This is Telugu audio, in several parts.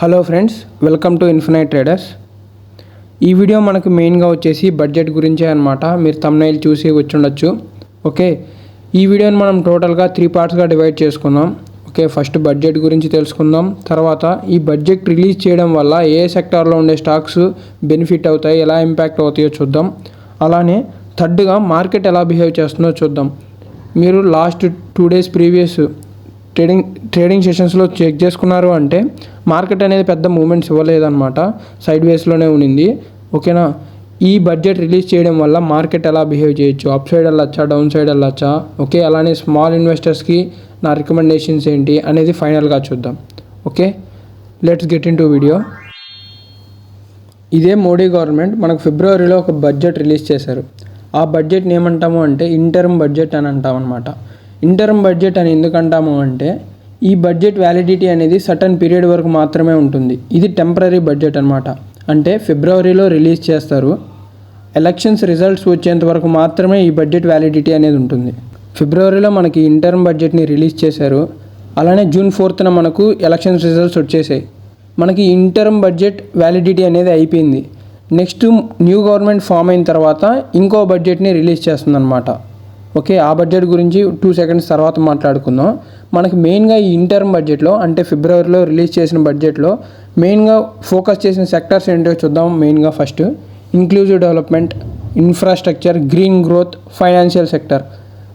Hello friends, welcome to infinite traders. ఈ వీడియో మనకు మెయిన్గా వచ్చేసి బడ్జెట్ గురించే అనమాట. మీరు థంబ్నెయిల్ చూసి వచ్చి ఉండొచ్చు. ఓకే, ఈ వీడియోని మనం టోటల్గా 3 పార్ట్స్గా డివైడ్ చేసుకుందాం. ఓకే, ఫస్ట్ బడ్జెట్ గురించి తెలుసుకుందాం. తర్వాత ఈ బడ్జెట్ రిలీజ్ చేయడం వల్ల ఏ సెక్టార్లో ఉండే స్టాక్స్ బెనిఫిట్ అవుతాయి, ఎలా ఇంపాక్ట్ అవుతాయో చూద్దాం. అలానే థర్డ్గా మార్కెట్ ఎలా బిహేవ్ చేస్తుందో చూద్దాం. మీరు లాస్ట్ 2 డేస్ ప్రీవియస్ ట్రేడింగ్ సెషన్స్లో చెక్ చేసుకున్నారు అంటే మార్కెట్ అనేది పెద్ద మూమెంట్స్ ఇవ్వలేదన్నమాట, సైడ్ వేస్లోనే ఉండింది. ఓకేనా, ఈ బడ్జెట్ రిలీజ్ చేయడం వల్ల మార్కెట్ ఎలా బిహేవ్ చేయొచ్చు, అప్ సైడ్ వెళ్ళొచ్చా, డౌన్ సైడ్ వెళ్ళొచ్చా, ఓకే, అలానే స్మాల్ ఇన్వెస్టర్స్కి నా రికమెండేషన్స్ ఏంటి అనేది ఫైనల్గా చూద్దాం. Okay, let's get into video. ఇదే మోడీ గవర్నమెంట్ మనకు ఫిబ్రవరిలో ఒక బడ్జెట్ రిలీజ్ చేశారు. ఆ బడ్జెట్ని ఏమంటాము అంటే ఇంటర్మ్ బడ్జెట్ అని అంటాం అనమాట. ఇంటర్మ్ బడ్జెట్ అని ఎందుకు అంటాము అంటే ఈ బడ్జెట్ వ్యాలిడిటీ అనేది సర్టన్ పీరియడ్ వరకు మాత్రమే ఉంటుంది. ఇది టెంపరీ బడ్జెట్ అనమాట. అంటే ఫిబ్రవరిలో రిలీజ్ చేస్తారు, ఎలక్షన్స్ రిజల్ట్స్ వచ్చేంత వరకు మాత్రమే ఈ బడ్జెట్ వ్యాలిడిటీ అనేది ఉంటుంది. ఫిబ్రవరిలో మనకి ఇంటర్మ్ బడ్జెట్ని రిలీజ్ చేశారు. అలానే జూన్ 4న మనకు ఎలక్షన్స్ రిజల్ట్స్ వచ్చేసాయి. మనకి ఇంటర్మ్ బడ్జెట్ వ్యాలిడిటీ అనేది అయిపోయింది. నెక్స్ట్ న్యూ గవర్నమెంట్ ఫామ్ అయిన తర్వాత ఇంకో బడ్జెట్ని రిలీజ్ చేస్తుందన్నమాట. ఓకే, ఆ బడ్జెట్ గురించి 2 సెకండ్స్ తర్వాత మాట్లాడుకుందాం. మనకి మెయిన్గా ఈ ఇంటర్మ్ బడ్జెట్లో అంటే ఫిబ్రవరిలో రిలీజ్ చేసిన బడ్జెట్లో మెయిన్గా ఫోకస్ చేసిన సెక్టార్స్ ఏంటో చూద్దాం. మెయిన్గా first inclusive development, infrastructure, green growth, financial sector.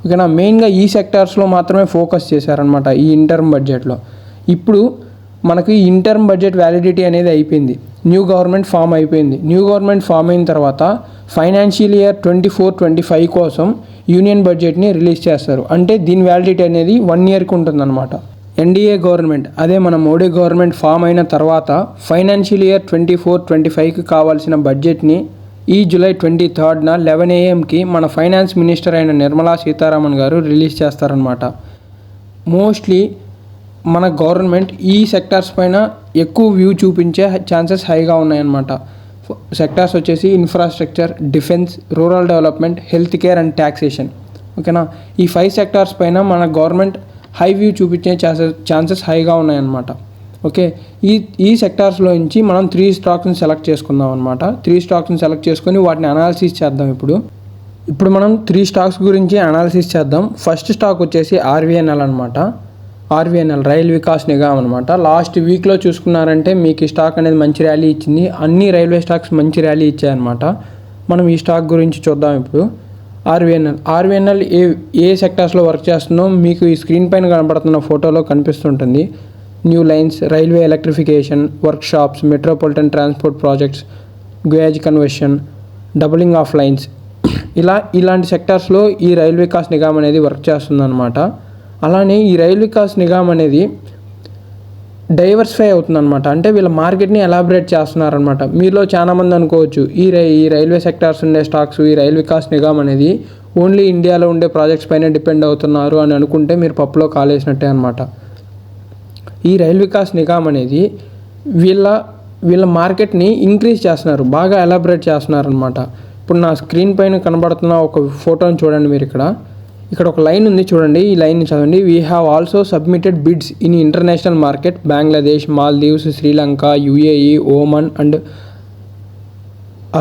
ఓకేనా, మెయిన్గా ఈ సెక్టార్స్లో మాత్రమే ఫోకస్ చేశారనమాట ఈ ఇంటర్మ్ బడ్జెట్లో. ఇప్పుడు మనకి ఇంటర్మ్ బడ్జెట్ వ్యాలిడిటీ అనేది అయిపోయింది, న్యూ గవర్నమెంట్ ఫామ్ అయిపోయింది. న్యూ గవర్నమెంట్ ఫామ్ అయిన తర్వాత ఫైనాన్షియల్ ఇయర్ 24-25 కోసం యూనియన్ బడ్జెట్ని రిలీజ్ చేస్తారు. అంటే దీని వ్యాలిడిటీ అనేది 1 ఇయర్కి ఉంటుందన్నమాట. ఎన్డీఏ గవర్నమెంట్, అదే మన మోడీ గవర్నమెంట్ ఫామ్ అయిన తర్వాత ఫైనాన్షియల్ ఇయర్ 24-25కి కావాల్సిన బడ్జెట్ని ఈ జూలై 23న 11 AM మన ఫైనాన్స్ మినిస్టర్ అయిన నిర్మలా సీతారామన్ గారు రిలీజ్ చేస్తారనమాట. మోస్ట్లీ మన గవర్నమెంట్ ఈ సెక్టార్స్ పైన ఎక్కువ వ్యూ చూపించే ఛాన్సెస్ హైగా ఉన్నాయన్నమాట. సెక్టార్స్ వచ్చేసి infrastructure, defence, rural development, health care and taxation. ఓకేనా, ఈ 5 సెక్టార్స్ పైన మన గవర్నమెంట్ హై వ్యూ చూపించే ఛాన్సెస్ హైగా ఉన్నాయన్నమాట. ఓకే, ఈ సెక్టార్స్లో నుంచి మనం 3 స్టాక్స్ని సెలెక్ట్ చేసుకుందాం అనమాట. 3 స్టాక్స్ని సెలెక్ట్ చేసుకొని వాటిని అనాలిసిస్ చేద్దాం. ఇప్పుడు మనం 3 స్టాక్స్ గురించి అనాలిసిస్ చేద్దాం. ఫస్ట్ స్టాక్ వచ్చేసి ఆర్వీఎన్ఎల్ అనమాట. ఆర్వీఎన్ఎల్ రైల్ వికాస్ నిగమ్ అనమాట. లాస్ట్ వీక్లో చూసుకున్నారంటే మీకు ఈ స్టాక్ అనేది మంచి ర్యాలీ ఇచ్చింది. అన్ని రైల్వే స్టాక్స్ మంచి ర్యాలీ ఇచ్చాయన్నమాట. మనం ఈ స్టాక్ గురించి చూద్దాం. ఇప్పుడు ఆర్వీఎన్ఎల్ ఏ సెక్టార్స్లో వర్క్ చేస్తుందో మీకు ఈ స్క్రీన్ పైన కనబడుతున్న ఫోటోలో కనిపిస్తుంటుంది. New lines, railway electrification, work shops, metropolitan transport projects, gauge conversion, doubling of lines, ఇలాంటి సెక్టార్స్లో ఈ రైల్ వికాస్ నిగమ్ అనేది వర్క్ చేస్తుందన్నమాట. అలానే ఈ రైల్ వికాస్ నిగమ్ అనేది డైవర్సిఫై అవుతుందన్నమాట. అంటే వీళ్ళ మార్కెట్ని ఎలాబరేట్ చేస్తున్నారనమాట. మీలో చాలామంది అనుకోవచ్చు ఈ రైల్వే సెక్టార్స్ ఉండే స్టాక్స్, ఈ రైల్ వికాస్ నిగమ్ అనేది ఓన్లీ ఇండియాలో ఉండే ప్రాజెక్ట్స్ పైన డిపెండ్ అవుతున్నారు అని అనుకుంటే మీరు పప్పులో కాలేసినట్టే అనమాట. ఈ రైల్ వికాస్ నిగమ్ అనేది వీళ్ళ మార్కెట్ని ఇంక్రీజ్ చేస్తున్నారు, బాగా ఎలాబరేట్ చేస్తున్నారు అనమాట. ఇప్పుడు నా స్క్రీన్ పైన కనబడుతున్న ఒక ఫోటోని చూడండి. మీరు ఇక్కడ ఒక లైన్ ఉంది చూడండి, ఈ లైన్ని చదవండి. We have also submitted bids in international market Bangladesh, Maldives, Sri Lanka, UAE, Oman and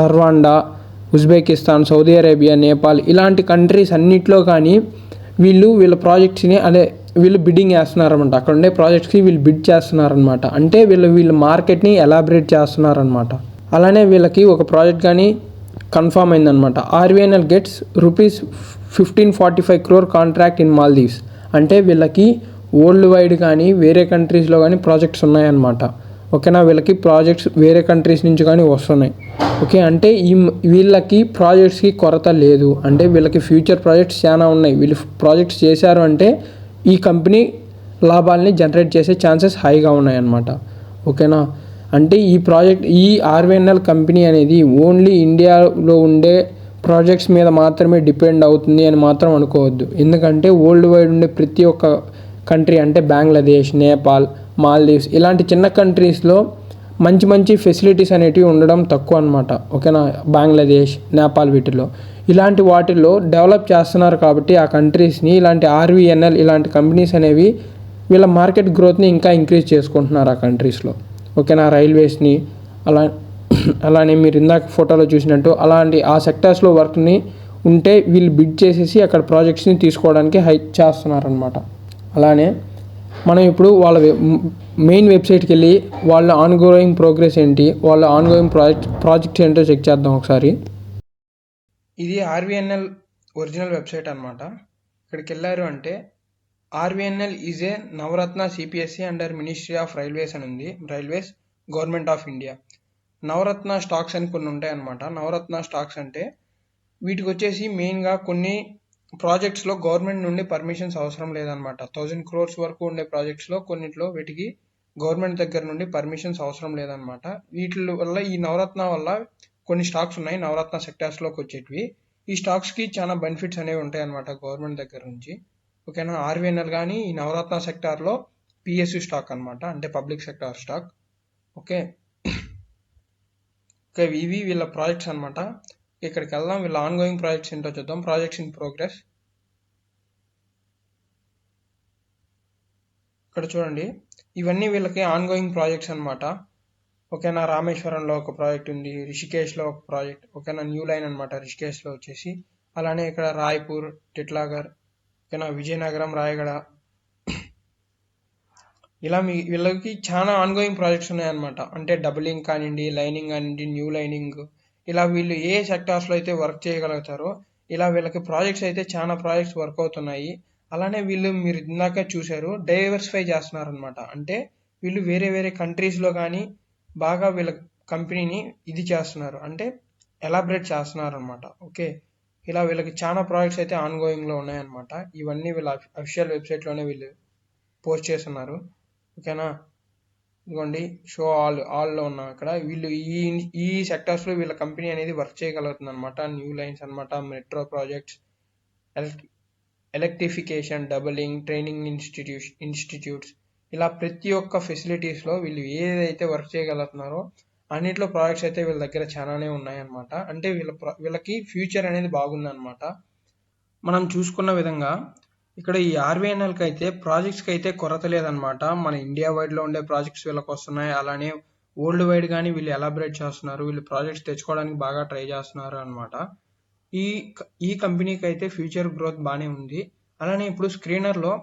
Rwanda, Uzbekistan, Saudi Arabia, Nepal, ఇలాంటి కంట్రీస్ అన్నిట్లో కానీ వీళ్ళ ప్రాజెక్ట్స్ని వీళ్ళు బిడ్డింగ్ చేస్తున్నారనమాట. అక్కడ ఉండే ప్రాజెక్ట్స్కి వీళ్ళు బిడ్ చేస్తున్నారనమాట. అంటే వీళ్ళ మార్కెట్ని ఎలాబరేట్ చేస్తున్నారనమాట. అలానే వీళ్ళకి ఒక ప్రాజెక్ట్ కానీ కన్ఫామ్ అయిందనమాట. RVNL gets ₹1545 crore contract in Maldives. అంటే వీళ్ళకి వరల్డ్ వైడ్ కానీ వేరే కంట్రీస్లో కానీ ప్రాజెక్ట్స్ ఉన్నాయన్నమాట. ఓకేనా, వీళ్ళకి ప్రాజెక్ట్స్ వేరే కంట్రీస్ నుంచి కానీ వస్తున్నాయి. ఓకే, అంటే వీళ్ళకి ప్రాజెక్ట్స్కి కొరత లేదు. అంటే వీళ్ళకి ఫ్యూచర్ ప్రాజెక్ట్స్ చాలా ఉన్నాయి. వీళ్ళు ప్రాజెక్ట్స్ చేశారు అంటే ఈ కంపెనీ లాభాలని జనరేట్ చేసే ఛాన్సెస్ హైగా ఉన్నాయన్నమాట. ఓకేనా, అంటే ఈ ఆర్వీఎన్ఎల్ కంపెనీ అనేది ఓన్లీ ఇండియాలో ఉండే ప్రాజెక్ట్స్ మీద మాత్రమే డిపెండ్ అవుతుంది అని మాత్రం అనుకోవద్దు. ఎందుకంటే వరల్డ్ వైడ్ ఉండే ప్రతి ఒక్క కంట్రీ అంటే బంగ్లాదేశ్, నేపాల్, మాల్దీవ్స్ ఇలాంటి చిన్న కంట్రీస్లో మంచి ఫెసిలిటీస్ అనేటివి ఉండడం తక్కువ అనమాట. ఓకేనా, బంగ్లాదేశ్, నేపాల్ వీటిలో ఇలాంటి వాటిల్లో డెవలప్ చేస్తున్నారు కాబట్టి ఆ కంట్రీస్ని ఇలాంటి ఆర్వీఎన్ఎల్ ఇలాంటి కంపెనీస్ అనేవి వీళ్ళ మార్కెట్ గ్రోత్ని ఇంకా ఇంక్రీజ్ చేసుకుంటున్నారు ఆ కంట్రీస్లో. ఓకేనా, రైల్వేస్ని, అలా అలానే మీరు ఇందాక ఫోటోలో చూసినట్టు అలాంటి ఆ సెక్టార్స్లో వర్క్ని ఉంటే వీళ్ళు బిడ్ చేసేసి అక్కడ ప్రాజెక్ట్స్ని తీసుకోవడానికి హైక్ చేస్తున్నారనమాట. అలానే మనం ఇప్పుడు వాళ్ళ మెయిన్ వెబ్సైట్కి వెళ్ళి వాళ్ళ ఆన్గోయింగ్ ప్రోగ్రెస్ ఏంటి, వాళ్ళ ఆన్గోయింగ్ ప్రాజెక్ట్స్ ఏంటో చెక్ చేద్దాం ఒకసారి. ఇది ఆర్వీఎన్ఎల్ ఒరిజినల్ వెబ్సైట్ అనమాట. ఇక్కడికి వెళ్ళారు అంటే RVNL is a Navratna CPSC under ministry of railways అని ఉంది, railways government of India. Navratna stocks అని కొన్ని ఉంటాయి అన్నమాట. నవరత్న స్టాక్స్ అంటే వీటికి వచ్చేసి మెయిన్గా కొన్ని ప్రాజెక్ట్స్లో గవర్నమెంట్ నుండి పర్మిషన్స్ అవసరం లేదనమాట. 1000 crores వరకు ఉండే ప్రాజెక్ట్స్లో కొన్నిట్లో వీటికి గవర్నమెంట్ దగ్గర నుండి పర్మిషన్స్ అవసరం లేదనమాట. వీటి వల్ల ఈ నవరత్న వల్ల కొన్ని స్టాక్స్ ఉన్నాయి నవరత్న సెక్టార్స్లోకి వచ్చేటివి. ఈ స్టాక్స్కి చాలా బెనిఫిట్స్ అనేవి ఉంటాయి అనమాట గవర్నమెంట్ దగ్గర నుంచి. ఓకేనా, ఆర్వీఎన్ఎల్ కానీ ఈ నవరత్న సెక్టార్లో పిఎస్యు స్టాక్ అనమాట, అంటే పబ్లిక్ సెక్టార్ స్టాక్. ఓకే, ఇవి వీళ్ళ ప్రాజెక్ట్స్ అనమాట. ఇక్కడికి వెళ్దాం, వీళ్ళ ఆన్గోయింగ్ ప్రాజెక్ట్స్ ఏంటో చూద్దాం. ప్రాజెక్ట్స్ ఇన్ ప్రోగ్రెస్ ఇక్కడ చూడండి, ఇవన్నీ వీళ్ళకి ఆన్గోయింగ్ ప్రాజెక్ట్స్ అనమాట. ఓకేనా, రామేశ్వరంలో ఒక ప్రాజెక్ట్ ఉంది, రిషికేష్లో ఒక ప్రాజెక్ట్. ఓకేనా, న్యూ లైన్ అనమాట రిషికేష్లో వచ్చేసి. అలానే ఇక్కడ రాయ్పూర్, టిట్లాగర్, ఓకేనా, విజయనగరం, రాయగడ, ఇలా వీళ్ళకి చాలా ఆన్గోయింగ్ ప్రాజెక్ట్స్ ఉన్నాయన్నమాట. అంటే డబులింగ్ కానివ్వండి, లైనింగ్ కానివ్వండి, న్యూ లైనింగ్, ఇలా వీళ్ళు ఏ సెక్టార్స్లో అయితే వర్క్ చేయగలుగుతారో ఇలా వీళ్ళకి ప్రాజెక్ట్స్ అయితే చాలా ప్రాజెక్ట్స్ వర్క్ అవుతున్నాయి. అలానే వీళ్ళు మీరు ఇందాక చూశారు డైవర్సిఫై చేస్తున్నారు అనమాట. అంటే వీళ్ళు వేరే వేరే కంట్రీస్లో కానీ బాగా వీళ్ళ కంపెనీని ఇది చేస్తున్నారు, అంటే ఎలాబరేట్ చేస్తున్నారు అనమాట. ఓకే, ఇలా వీళ్ళకి చాలా ప్రాజెక్ట్స్ అయితే ఆన్గోయింగ్లో ఉన్నాయన్నమాట. ఇవన్నీ వీళ్ళ అఫీషియల్ వెబ్సైట్లోనే వీళ్ళు పోస్ట్ చేస్తున్నారు. ఓకేనా, ఇదిగోండి షో ఆల్లో ఉన్నాం ఇక్కడ. వీళ్ళు ఈ సెక్టార్స్లో వీళ్ళ కంపెనీ అనేది వర్క్ చేయగలుగుతుంది అనమాట. న్యూ లైన్స్ అనమాట, metro projects, electrification, doubling, training institutes, ఇలా ప్రతి ఒక్క ఫెసిలిటీస్లో వీళ్ళు ఏదైతే వర్క్ చేయగలుగుతున్నారో అన్నిట్లో ప్రాజెక్ట్స్ అయితే వీళ్ళ దగ్గర చాలానే ఉన్నాయన్నమాట. అంటే వీళ్ళకి ఫ్యూచర్ అనేది బాగుందన్నమాట. మనం చూసుకున్న విధంగా ఇక్కడ ఈ ఆర్వీఎన్ఎల్కి అయితే ప్రాజెక్ట్స్కి అయితే కొరత లేదనమాట. మన ఇండియా వైడ్లో ఉండే ప్రాజెక్ట్స్ వీళ్ళకి వస్తున్నాయి. అలానే వరల్డ్ వైడ్ కానీ వీళ్ళు ఎలాబరేట్ చేస్తున్నారు, వీళ్ళు ప్రాజెక్ట్స్ తెచ్చుకోవడానికి బాగా ట్రై చేస్తున్నారు అనమాట. ఈ కంపెనీకి అయితే ఫ్యూచర్ గ్రోత్ బాగానే ఉంది. అలానే ఇప్పుడు స్క్రీనర్లో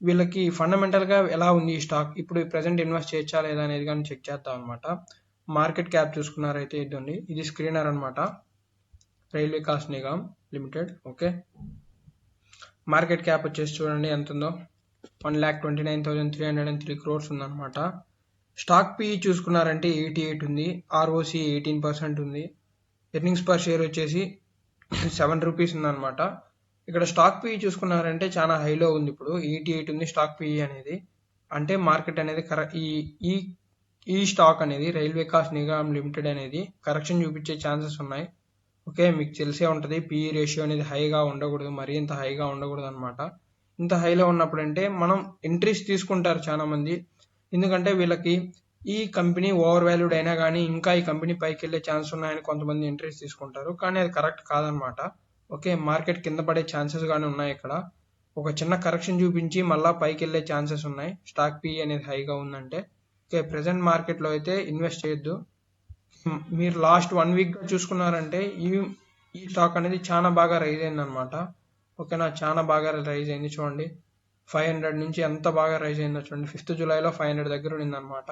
వీళ్ళకి ఫండమెంటల్గా ఎలా ఉంది ఈ స్టాక్, ఇప్పుడు ప్రెసెంట్ ఇన్వెస్ట్ చేయొచ్చా లేదా అనేది కానీ చెక్ చేద్దాం అనమాట. మార్కెట్ క్యాప్ చూసుకున్నారైతే ఇదండి, ఇది స్క్రీనర్ అనమాట, railway Vikas Nigam limited. Okay, market cap వచ్చేసి చూడండి ఎంత ఉందో, 1,29,303 crores ఉందన్నమాట. స్టాక్ పిఈ చూసుకున్నారంటే 88 ఉంది, ఆర్ఓసి 18% ఉంది, ఎర్నింగ్స్ పర్ షేర్ వచ్చేసి 7 రూపీస్ ఉందన్నమాట. ఇక్కడ స్టాక్ పిఈ చూసుకున్నారంటే చాలా హైలో ఉంది, ఇప్పుడు 88 ఉంది స్టాక్ పిఈ అనేది. అంటే మార్కెట్ అనేది ఈ స్టాక్ అనేది రైల్వే వికాస్ నిగమ్ లిమిటెడ్ అనేది కరెక్షన్ చూపించే ఛాన్సెస్ ఉన్నాయి. ఓకే, మీకు తెలిసే ఉంటుంది పిఈ రేషియో అనేది హైగా ఉండకూడదు, మరీ ఇంత హైగా ఉండకూడదు అనమాట. ఇంత హైలో ఉన్నప్పుడు అంటే మనం ఎంట్రీస్ తీసుకుంటారు చాలా మంది, ఎందుకంటే వీళ్ళకి ఈ కంపెనీ ఓవర్ వాల్యూడ్ అయినా కానీ ఇంకా ఈ కంపెనీ పైకి వెళ్ళే ఛాన్స్ ఉన్నాయని కొంతమంది ఎంట్రీస్ తీసుకుంటారు, కానీ అది కరెక్ట్ కాదనమాట. ఓకే, మార్కెట్ కింద పడే ఛాన్సెస్ కానీ ఉన్నాయి. ఇక్కడ ఒక చిన్న కరెక్షన్ చూపించి మళ్ళీ పైకి వెళ్ళే ఛాన్సెస్ ఉన్నాయి స్టాక్ పిఈ అనేది హైగా ఉందంటే. ఓకే, ప్రెసెంట్ మార్కెట్లో అయితే ఇన్వెస్ట్ చేయొద్దు. మీరు లాస్ట్ 1 వీక్గా చూసుకున్నారంటే ఈ స్టాక్ అనేది చాలా బాగా రైజ్ అయింది అనమాట. ఓకేనా, చాలా బాగా రైజ్ అయింది చూడండి, 500 నుంచి ఎంత బాగా రైజ్ అయిందో చూడండి. 5th జూలైలో 500 దగ్గర ఉంది అనమాట.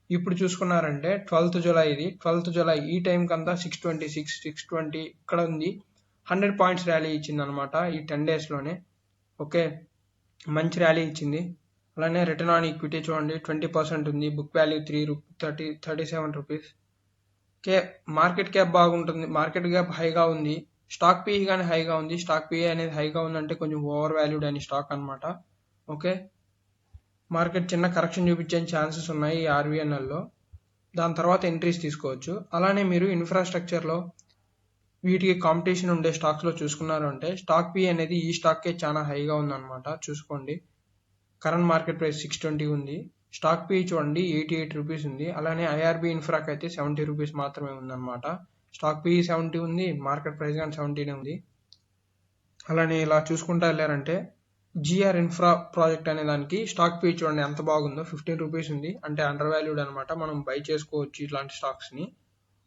ఇప్పుడు చూసుకున్నారంటే 12th జూలై ఇది, 12th జూలై ఈ టైంకి అంతా 626, 620 ఇక్కడ ఉంది. 100 పాయింట్స్ ర్యాలీ ఇచ్చింది అనమాట ఈ 10 డేస్లోనే. ఓకే, మంచి ర్యాలీ ఇచ్చింది. అలానే రిటర్న్ ఆన్ ఈక్విటీ చూడండి 20% ఉంది, book value 37 rupees. Okay, market cap బాగుంటుంది, మార్కెట్ క్యాప్ హైగా ఉంది, స్టాక్ పిఈ కానీ హైగా ఉంది. స్టాక్ పిఈ అనేది హైగా ఉందంటే కొంచెం ఓవర్ వాల్యూడ్ అని స్టాక్ అనమాట. ఓకే, మార్కెట్ చిన్న కరెక్షన్ చూపించే ఛాన్సెస్ ఉన్నాయి ఈ ఆర్వీఎన్ఎల్లో, దాని తర్వాత ఎంట్రీస్ తీసుకోవచ్చు. అలానే మీరు ఇన్ఫ్రాస్ట్రక్చర్లో వీటికి కాంపిటీషన్ ఉండే స్టాక్స్లో చూసుకున్నారు అంటే స్టాక్ పిఈ అనేది ఈ స్టాక్కే చాలా హైగా ఉందన్నమాట. చూసుకోండి, కరెంట్ మార్కెట్ ప్రైస్ 620 ఉంది, స్టాక్ పిఈ చూడండి 88 రూపీస్ ఉంది. అలానే ఐఆర్బి ఇన్ఫ్రాకి అయితే 70 రూపీస్ మాత్రమే ఉందన్నమాట. స్టాక్ పిఈ 70 ఉంది, మార్కెట్ ప్రైస్ కానీ 70 ఉంది. అలానే ఇలా చూసుకుంటా వెళ్ళారంటే జిఆర్ ఇన్ఫ్రా ప్రాజెక్ట్ అనే దానికి స్టాక్ పీ చూడండి ఎంత బాగుందో, 15 రూపీస్ ఉంది, అంటే అండర్ వాల్యూడ్ అనమాట. మనం బై చేసుకోవచ్చు ఇట్లాంటి స్టాక్స్ ని.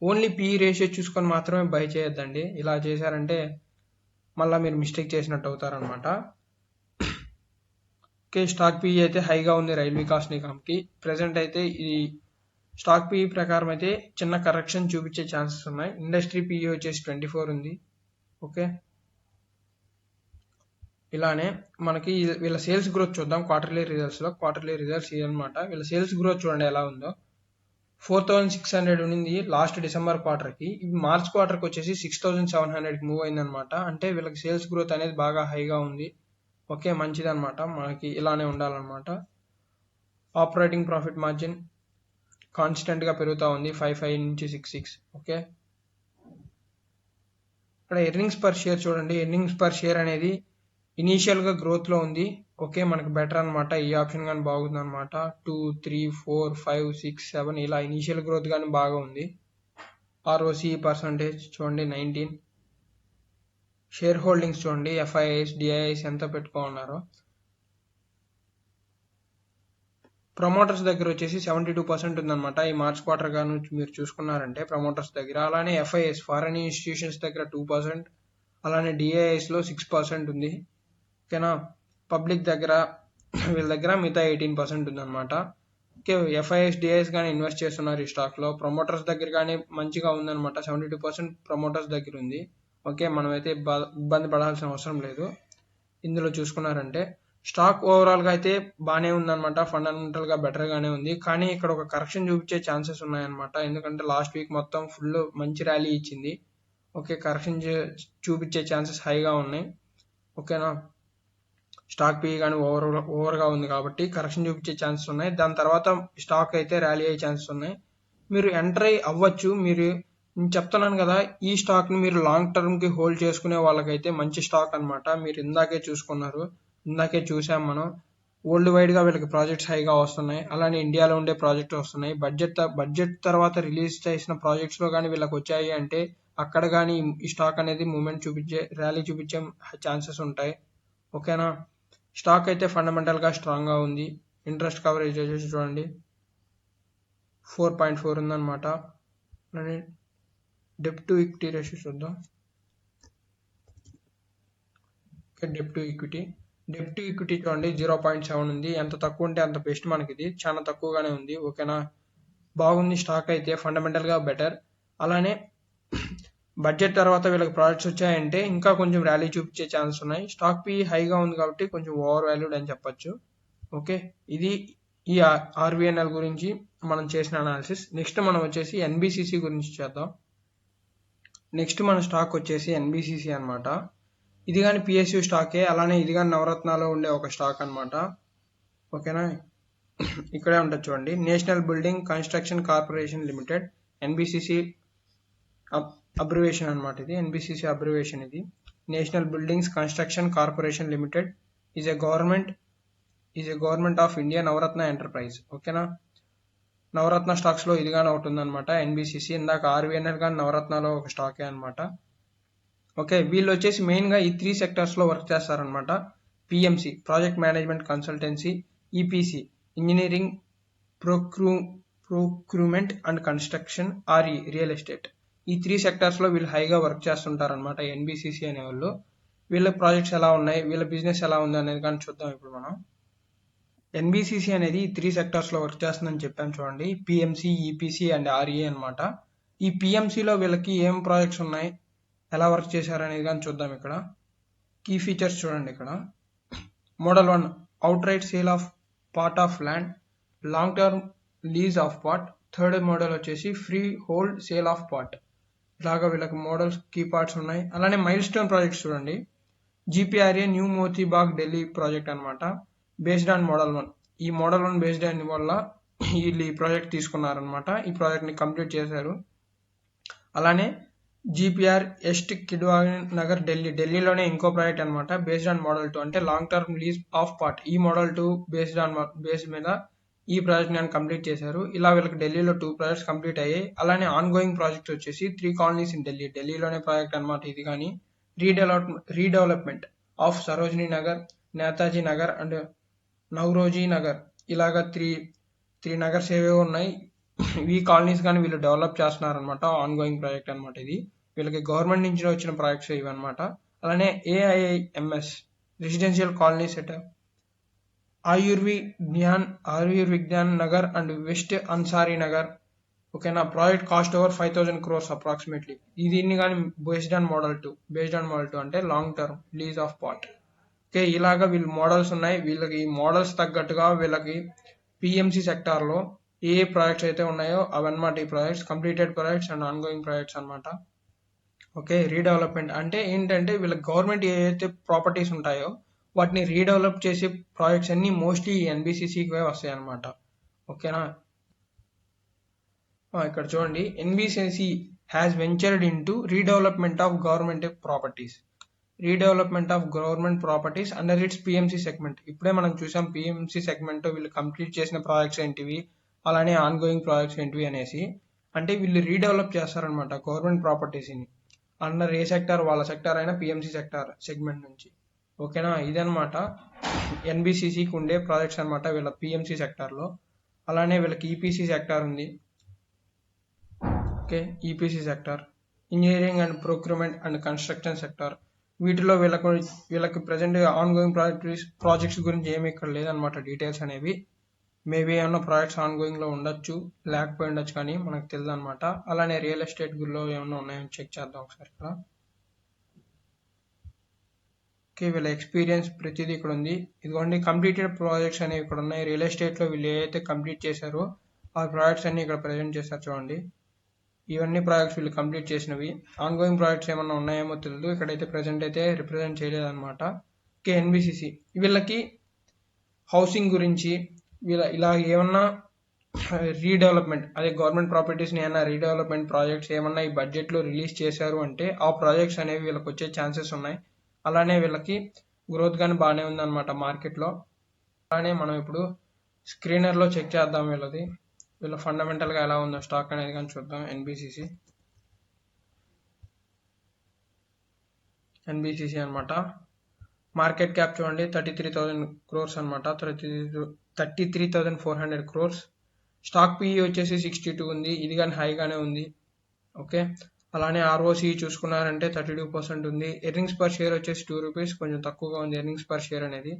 ఓన్లీ పీ రేషియో చూసుకొని మాత్రమే బై చేయొద్దండి. ఇలా చేశారంటే మళ్ళీ మీరు మిస్టేక్ చేసినట్టు అవుతారనమాట. ఓకే, స్టాక్ పీ అయితే హైగా ఉంది రైల్వే వికాస్ నిగమ్కి. ప్రెసెంట్ అయితే ఇది స్టాక్ పీ ప్రకారం అయితే చిన్న కరెక్షన్ చూపించే ఛాన్సెస్ ఉన్నాయి. ఇండస్ట్రీ పీ వచ్చేసి 24 ఉంది. ఓకే, ఇలానే మనకి వీళ్ళ సేల్స్ గ్రోత్ చూద్దాం. క్వార్టర్లీ రిజల్ట్స్ ఇదనమాట. వీళ్ళ సేల్స్ గ్రోత్ చూడండి ఎలా ఉందో. 4600 ఉంది లాస్ట్ డిసెంబర్ క్వార్టర్కి. ఇవి మార్చ్ క్వార్టర్కి వచ్చేసి 6700కి మూవ్ అయిందనమాట. అంటే వీళ్ళకి సేల్స్ గ్రోత్ అనేది బాగా హైగా ఉంది. ఓకే, మంచిది అనమాట. మనకి ఇలానే ఉండాలన్నమాట. ఆపరేటింగ్ ప్రాఫిట్ మార్జిన్ కాన్స్టెంట్గా పెరుగుతూ ఉంది, 55 నుంచి 66. ఓకే, ఇక్కడ ఎర్నింగ్స్ పర్ షేర్ చూడండి. ఎర్నింగ్స్ పర్ షేర్ అనేది ఇనీషియల్గా గ్రోత్లో ఉంది. ఓకే, మనకి బెటర్ అనమాట. ఈ ఆప్షన్ కానీ బాగుంది అనమాట. 2, 3, 4, 5, 6, 7 ఇలా ఇనీషియల్ గ్రోత్ కానీ బాగా ఉంది. ఆర్ఓసి పర్సంటేజ్ చూడండి 19. షేర్ హోల్డింగ్స్ చూడండి, ఎఫ్ఐఐస్ డిఐఐస్ ఎంత పెట్టుకున్నారో. ప్రమోటర్స్ దగ్గర వచ్చేసి 72% ఉందన్నమాట ఈ మార్చ్ క్వార్టర్ గాను మీరు చూసుకున్నారంటే ప్రమోటర్స్ దగ్గర. అలానే ఎఫ్ఐఎస్ ఫారెన్ ఇన్స్టిట్యూషన్స్ దగ్గర 2%, అలానే డిఐఐస్ లో 6% ఉంది. ఓకేనా, పబ్లిక్ దగ్గర వీళ్ళ దగ్గర మిగతా 18% ఉందన్నమాట. ఓకే, ఎఫ్ఐఎస్ డిఐఎస్ కానీ ఇన్వెస్ట్ చేస్తున్నారు ఈ స్టాక్ లో. ప్రమోటర్స్ దగ్గర కానీ మంచిగా ఉందన్నమాట, 72% ప్రమోటర్స్ దగ్గర ఉంది. ఓకే, మనమైతే ఇబ్బంది పడాల్సిన అవసరం లేదు ఇందులో చూసుకున్నారంటే. స్టాక్ ఓవరాల్ గా అయితే బాగానే ఉందన్నమాట, ఫండమెంటల్ గా బెటర్ గానే ఉంది. కానీ ఇక్కడ ఒక కరెక్షన్ చూపించే ఛాన్సెస్ ఉన్నాయన్నమాట. ఎందుకంటే లాస్ట్ వీక్ మొత్తం ఫుల్ మంచి ర్యాలీ ఇచ్చింది. ఓకే, కరెక్షన్ చూపించే ఛాన్సెస్ హైగా ఉన్నాయి. ఓకేనా, స్టాక్ పీ కానీ ఓవర్గా ఉంది కాబట్టి కరెక్షన్ చూపించే ఛాన్సెస్ ఉన్నాయి. దాని తర్వాత స్టాక్ అయితే ర్యాలీ అయ్యే ఛాన్సెస్ ఉన్నాయి. మీరు ఎంటర్ అవ్వచ్చు. నేను చెప్తున్నాను కదా, ఈ స్టాక్ ని మీరు లాంగ్ టర్మ్ కి హోల్డ్ చేసుకునే వాళ్ళకైతే మంచి స్టాక్ అనమాట. మీరు ఇందాకే చూసాం మనం. వరల్డ్ వైడ్ గా వీళ్ళకి ప్రాజెక్ట్స్ హైగా వస్తున్నాయి. అలానే ఇండియాలో ఉండే ప్రాజెక్ట్స్ వస్తున్నాయి. బడ్జెట్ తర్వాత రిలీజ్ చేసిన ప్రాజెక్ట్స్ లో కానీ వీళ్ళకి వచ్చాయి అంటే అక్కడ కానీ ఈ స్టాక్ అనేది మూమెంట్ ర్యాలీ చూపించే ఛాన్సెస్ ఉంటాయి. ఓకేనా, స్టాక్ అయితే ఫండమెంటల్ గా స్ట్రాంగ్ గా ఉంది. ఇంట్రెస్ట్ కవరేజ్ వచ్చేసి చూడండి 4.4 ఉందన్నమాట. డెప్ట్ టు ఈక్విటీ రేషియో చూద్దాం. డెప్ట్ టు ఈక్విటీ చూడండి 0.7 ఉంది. ఎంత తక్కువ ఉంటే అంత బెస్ట్ మనకి. ఇది చాలా తక్కువగానే ఉంది. ఓకేనా, బాగుంది స్టాక్ అయితే, ఫండమెంటల్ గా బెటర్. అలానే బడ్జెట్ తర్వాత వీళ్ళకి ప్రాజెక్ట్స్ వచ్చాయంటే ఇంకా కొంచెం ర్యాలీ చూపించే ఛాన్స్ ఉన్నాయి. స్టాక్ పీ హైగా ఉంది కాబట్టి కొంచెం ఓవర్ వాల్యూడ్ అని చెప్పొచ్చు. ఓకే, ఇది ఈ ఆర్వీఎన్ఎల్ గురించి మనం చేసిన అనాలిసిస్. నెక్స్ట్ మనం వచ్చేసి ఎన్బిసిసి గురించి చేద్దాం. నెక్స్ట్ మన స్టాక్ వచ్చేసి ఎన్బిసిసి అనమాట. ఇది కానీ పిఎస్యు స్టాకే. అలానే ఇది కానీ నవరత్నాలో ఉండే ఒక స్టాక్ అనమాట. ఓకేనా, ఇక్కడే ఉంటుంది చూడండి, national building construction corporation limited, NBCC abbreviation అనమాట. ఇది ఎన్బిసిసి అబ్రివేషన్. ఇది national buildings construction corporation limited is a government of India Navratna enterprise. ఓకేనా, నవరత్న స్టాక్స్ లో ఇది కానీ ఒకటి ఉందన్నమాట ఎన్బిసిసి. ఇందాక ఆర్వీఎన్ఎల్ కానీ నవరత్నాలో ఒక స్టాకే అనమాట. ఓకే, వీళ్ళు వచ్చేసి మెయిన్ గా ఈ 3 సెక్టర్స్ లో వర్క్ చేస్తారనమాట. PMC project management consultancy, EPC engineering procurement and construction, RE real estate. ఈ 3 సెక్టర్స్ లో వీళ్ళు హైగా వర్క్ చేస్తుంటారనమాట ఎన్బిసిసి అనే వాళ్ళు. వీళ్ళ ప్రాజెక్ట్స్ ఎలా ఉన్నాయి, వీళ్ళ బిజినెస్ ఎలా ఉంది అనేది కానీ చూద్దాం ఇప్పుడు మనం. ఎన్బిసిసి అనేది 3 సెక్టర్స్ లో వర్క్ చేస్తుందని చెప్పాను చూడండి, పిఎంసి, ఈపీసీ అండ్ ఆర్ఈ అనమాట. ఈ పిఎంసిలో వీళ్ళకి ఏం ప్రాజెక్ట్స్ ఉన్నాయి, ఎలా వర్క్ చేశారు అనేది కానీ చూద్దాం. ఇక్కడ కీ ఫీచర్స్ చూడండి. ఇక్కడ model 1 out right sale of part of land, long term lease of part. Third model వచ్చేసి free hold sale of part. ఇలాగా వీళ్ళకి మోడల్స్ కీ పార్ట్స్ ఉన్నాయి. అలానే మైల్ స్టోన్ ప్రాజెక్ట్స్ చూడండి, జిపిఆర్ఏ న్యూ మోతీబాగ్ ఢిల్లీ ప్రాజెక్ట్ అనమాట, బేస్డ్ ఆన్ మోడల్ 1. ఈ మోడల్ 1 బేస్డ్ అయిన వల్ల వీళ్ళు ఈ ప్రాజెక్ట్ తీసుకున్నారనమాట. ఈ ప్రాజెక్ట్ ని కంప్లీట్ చేశారు. అలానే జిపిఆర్ ఎస్ట్ కిడ్వాయి నగర్ ఢిల్లీలోనే ఇంకో ప్రాజెక్ట్ అనమాట, బేస్డ్ ఆన్ మోడల్ 2, అంటే long term lease of part. ఈ మోడల్ 2 బేస్ మీద ఈ ప్రాజెక్ట్ నేను కంప్లీట్ చేశారు. ఇలా వీళ్ళకి ఢిల్లీలో 2 ప్రాజెక్ట్స్ కంప్లీట్ అయ్యాయి. అలానే ఆన్ గోయింగ్ ప్రాజెక్ట్ వచ్చేసి 3 కాలనీస్ ఇన్ ఢిల్లీలోనే ప్రాజెక్ట్ అనమాట. ఇది కానీ redevelopment of Sarojini Nagar, Netaji Nagar and Naoroji Nagar, ఇలాగా త్రీ నగర్స్ ఏవేవో ఉన్నాయి. ఈ కాలనీస్ కానీ వీళ్ళు డెవలప్ చేస్తున్నారు అనమాట. ఆన్ గోయింగ్ ప్రాజెక్ట్ అనమాట ఇది. వీళ్ళకి గవర్నమెంట్ నుంచి వచ్చిన ప్రాజెక్ట్స్ ఇవి అనమాట. అలానే AIIMS residential colony setup Ayurvigyan Nagar and west Ansari Nagar. ఓకేనా, project cost over 5,000 crores approximately. దీన్ని కానీ బేస్డ్ ఆన్ మోడల్ 2 అంటే long term lease of part. Okay, ఇలాగా వీళ్ళు మోడల్స్ ఉన్నాయి. వీళ్ళకి ఈ మోడల్స్ తగ్గట్టుగా వీళ్ళకి PMC సెక్టార్లో ఏ ప్రాజెక్ట్స్ అయితే ఉన్నాయో అవన్నమాట. ఈ projects completed projects and on going projects అనమాట. ఓకే, రీడెవలప్మెంట్ అంటే ఏంటంటే వీళ్ళకి గవర్నమెంట్ ఏదైతే ప్రాపర్టీస్ ఉంటాయో వాటిని రీడెవలప్ చేసే ప్రాజెక్ట్స్ అన్ని మోస్ట్లీ NBCCకి వస్తాయి అనమాట. ఓకేనా, ఇక్కడ చూడండి, NBCC has ventured in to redevelopment of government properties under it's PMC segment. ఇప్పుడే మనం చూసాం PMC సెగ్మెంట్ వీళ్ళు కంప్లీట్ చేసిన ప్రాజెక్ట్స్ ఏంటివి, అలానే ఆన్ గోయింగ్ ప్రాజెక్ట్స్ ఏంటివి అనేసి. అంటే వీళ్ళు రీడెవలప్ చేస్తారనమాట గవర్నమెంట్ ప్రాపర్టీస్ని. అండర్ ఏ సెక్టార్, వాళ్ళ సెక్టార్ అయినా PMC సెక్టార్ సెగ్మెంట్ నుంచి. ఓకేనా, ఇదనమాట NBCCకి ఉండే ప్రాజెక్ట్స్ అనమాట వీళ్ళ PMC సెక్టార్లో. అలానే వీళ్ళకి EPC సెక్టార్ ఉంది. Okay, EPC sector, engineering and procurement and construction sector. వీటిలో వీళ్ళకి ప్రజెంట్ ఆన్ గోయింగ్ ప్రాజెక్ట్స్ గురించి ఏమి ఇక్కడ లేదనమాట డీటెయిల్స్ అనేవి. మేబీ ఏమన్నా ప్రాజెక్ట్స్ ఆన్ గోయింగ్లో ఉండొచ్చు, లేకపోయి ఉండొచ్చు, కానీ మనకు తెలియదు అనమాట. అలానే రియల్ ఎస్టేట్ గురిలో ఏమన్నా ఉన్నాయని చెక్ చేద్దాం ఒకసారి ఇక్కడ. ఓకే, వీళ్ళ ఎక్స్పీరియన్స్ ప్రతిదీ ఇక్కడ ఉంది. ఇదిగోండి కంప్లీటెడ్ ప్రాజెక్ట్స్ అనేవి ఇక్కడ ఉన్నాయి. రియల్ ఎస్టేట్లో వీళ్ళు ఏదైతే కంప్లీట్ చేశారో ఆ ప్రాజెక్ట్స్ అన్ని ఇక్కడ ప్రజెంట్ చేస్తారు చూడండి. ఇవన్నీ ప్రాజెక్ట్స్ వీళ్ళు కంప్లీట్ చేసినవి. ఆన్ గోయింగ్ ప్రాజెక్ట్స్ ఏమన్నా ఉన్నాయేమో తెలియదు, ఇక్కడైతే ప్రజెంట్ అయితే రిప్రజెంట్ చేయలేదన్నమాట. ఓకే, NBCC వీళ్ళకి హౌసింగ్ గురించి ఇలా ఏమన్నా రీడెవలప్మెంట్, అదే గవర్నమెంట్ ప్రాపర్టీస్ని ఏమన్నా రీడెవలప్మెంట్ ప్రాజెక్ట్స్ ఏమన్నా ఈ బడ్జెట్లో రిలీజ్ చేశారు అంటే ఆ ప్రాజెక్ట్స్ అనేవి వీళ్ళకి వచ్చే ఛాన్సెస్ ఉన్నాయి. అలానే వీళ్ళకి గ్రోత్ కానీ బాగానే ఉందన్నమాట మార్కెట్లో. అలానే మనం ఇప్పుడు స్క్రీనర్లో చెక్ చేద్దాం వీళ్ళ ఫండమెంటల్గా ఎలా ఉందో స్టాక్ అనేది కానీ చూద్దాం. NBCC అనమాట. మార్కెట్ క్యాప్ చూడండి 33,000 crores అనమాట, 33,400 crores. స్టాక్ PE వచ్చేసి 62 ఉంది, ఇది కానీ హైగానే ఉంది. ఓకే, అలానే ROC చూసుకున్నారంటే 32% ఉంది. ఎర్నింగ్స్ పర్ షేర్ వచ్చేసి 2 rupees, కొంచెం తక్కువగా ఉంది ఎర్నింగ్స్ పర్ షేర్ అనేది.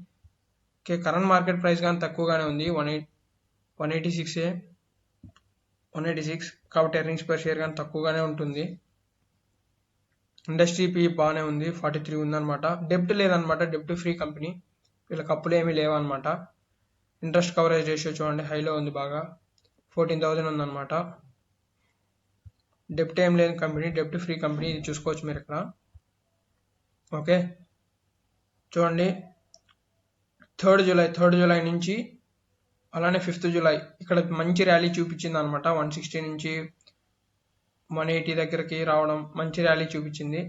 ఓకే, కరెంట్ మార్కెట్ ప్రైస్ కానీ తక్కువగానే ఉంది, 186, కాబట్టి ఎర్నింగ్స్ పర్ షేర్ కానీ తక్కువగానే ఉంటుంది. ఇండస్ట్రీ PE బాగానే ఉంది, 43 ఉందన్నమాట. డెప్ట్ లేదనమాట, డెప్ట్ ఫ్రీ కంపెనీ, వీళ్ళకి అప్పులు ఏమీ లేవన్నమాట. ఇంట్రెస్ట్ కవరేజ్ రేషియో చూడండి హైలో ఉంది, బాగా 14,000 ఉందన్నమాట. డెప్ట్ ఏం లేని కంపెనీ, డెప్ట్ ఫ్రీ కంపెనీ, ఇది చూసుకోవచ్చు మీరు ఇక్కడ. ఓకే, చూడండి 3rd జూలై నుంచి అలానే 5th జూలై ఇక్కడ మంచి ర్యాలీ చూపించింది అనమాట. 160 నుంచి 180 దగ్గరికి రావడం, మంచి ర్యాలీ చూపించింది.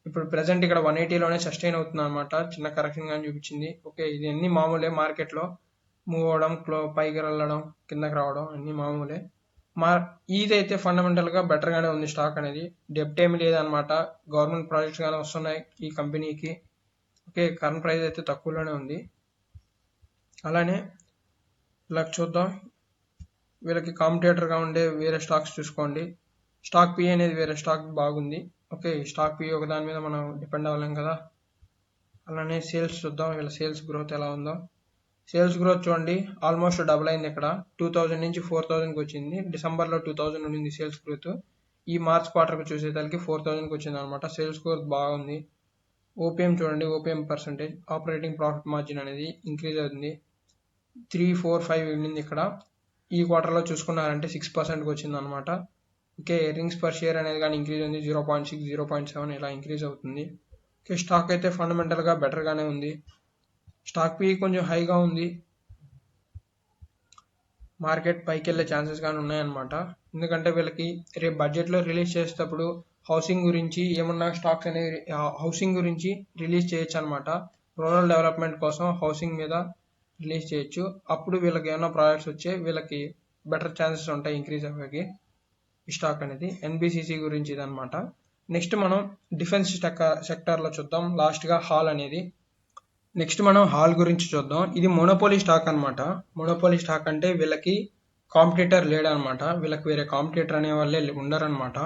ఇప్పుడు ప్రెసెంట్ ఇక్కడ 180లోనే సస్టైన్ అవుతుంది అనమాట, చిన్న కరెక్షన్ గానీ చూపించింది. ఓకే, ఇది అన్ని మామూలే మార్కెట్లో, మూవ్ అవడం, పైకి వెళ్ళడం, కిందకి రావడం అన్ని మామూలే. ఇదైతే ఫండమెంటల్గా బెటర్గానే ఉంది స్టాక్ అనేది. డెప్ట్ ఏమి లేదనమాట, గవర్నమెంట్ ప్రాజెక్ట్స్ కానీ వస్తున్నాయి ఈ కంపెనీకి. ఓకే, కరెంట్ ప్రైస్ అయితే తక్కువలోనే ఉంది. అలానే ఇలా చూద్దాం, వీళ్ళకి కాంపిటేటర్గా ఉండే వేరే స్టాక్స్ చూసుకోండి. స్టాక్ PE అనేది వేరే స్టాక్ బాగుంది. ఓకే, స్టాక్ PE ఒక దాని మీద మనం డిపెండ్ అవ్వలేం కదా. అలానే సేల్స్ చూద్దాం, వీళ్ళ సేల్స్ గ్రోత్ ఎలా ఉందో. సేల్స్ గ్రోత్ చూడండి ఆల్మోస్ట్ డబుల్ అయింది. ఇక్కడ 2,000 నుంచి 4,000కి వచ్చింది. డిసెంబర్లో 2,000 ఉండింది సేల్స్ గ్రోత్, ఈ మార్చ్ క్వార్టర్కి చూసేసరికి 4,000కి వచ్చింది అనమాట. సేల్స్ గ్రోత్ బాగుంది. OPM చూడండి, OPM percentage, operating profit margin అనేది ఇంక్రీజ్ అవుతుంది. 3, 4, 5 ఉండింది ఇక్కడ. ఈ క్వార్టర్లో చూసుకున్నారంటే 6%కి వచ్చింది అనమాట. ఓకే, ఎర్నింగ్స్ పర్ షేర్ అనేది కానీ ఇంక్రీజ్ ఉంది, 0.6, 0.7 ఇలా ఇంక్రీజ్ అవుతుంది. ఓకే, స్టాక్ అయితే ఫండమెంటల్గా బెటర్గానే ఉంది. స్టాక్ PE కొంచెం హైగా ఉంది, మార్కెట్ పైకి వెళ్ళే ఛాన్సెస్ కానీ ఉన్నాయన్నమాట. ఎందుకంటే వీళ్ళకి రేపు బడ్జెట్లో రిలీజ్ చేసేటప్పుడు హౌసింగ్ గురించి ఏమన్నా స్టాక్స్ అనేవి హౌసింగ్ గురించి రిలీజ్ చేయొచ్చు అనమాట. రూరల్ డెవలప్మెంట్ కోసం హౌసింగ్ మీద రిలీజ్ చేయొచ్చు. అప్పుడు వీళ్ళకి ఏమైనా ప్రాజెక్ట్స్ వచ్చే వీళ్ళకి బెటర్ ఛాన్సెస్ ఉంటాయి ఇంక్రీజ్ అవ్వడానికి. ఈ స్టాక్ అనేది NBCC గురించి ఇదనమాట. నెక్స్ట్ మనం డిఫెన్స్ సెక్టార్లో చూద్దాం. లాస్ట్గా హాల్ అనేది. నెక్స్ట్ మనం హాల్ గురించి చూద్దాం. ఇది మోనోపోలీ స్టాక్ అనమాట. మోనోపోలీ స్టాక్ అంటే వీళ్ళకి కాంపిటీటర్ లేడనమాట. వీళ్ళకి వేరే కాంపిటీటర్ అనే వాళ్ళే ఉండరనమాట.